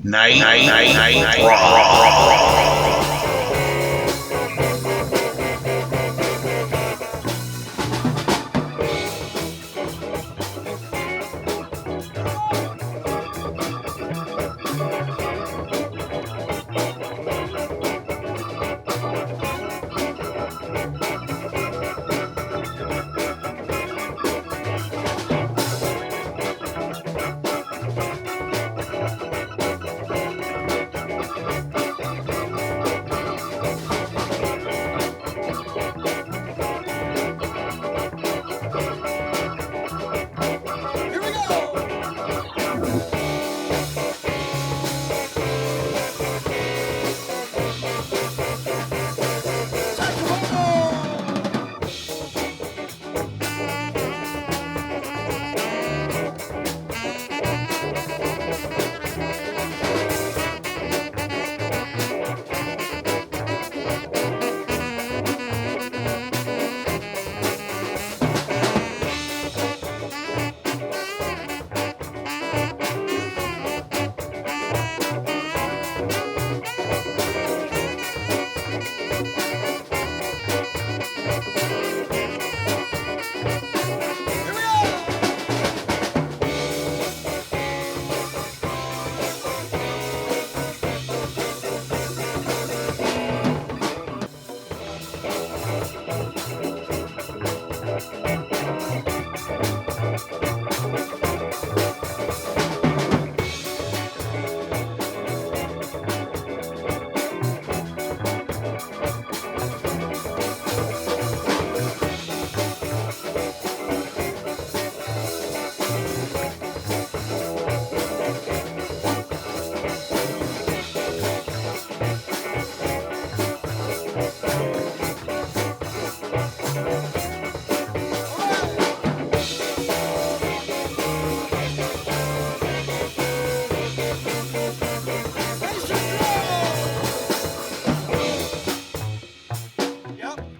Night Raw.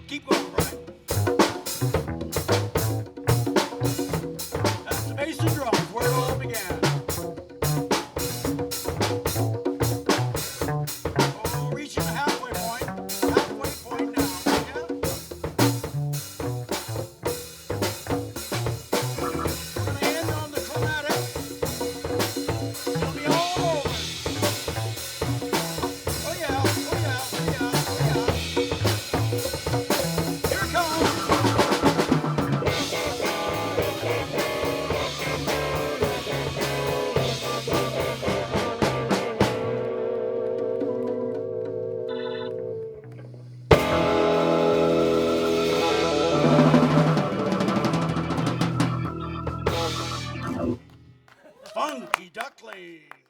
Keep going, Brian. That's the bass and drums, where it all began. Oh, reaching the halfway point. Halfway point now. Yeah? We're going to end on the chromatic. It'll be all over. Oh yeah, oh yeah, oh yeah, oh yeah. Here it comes. Funky Duckling.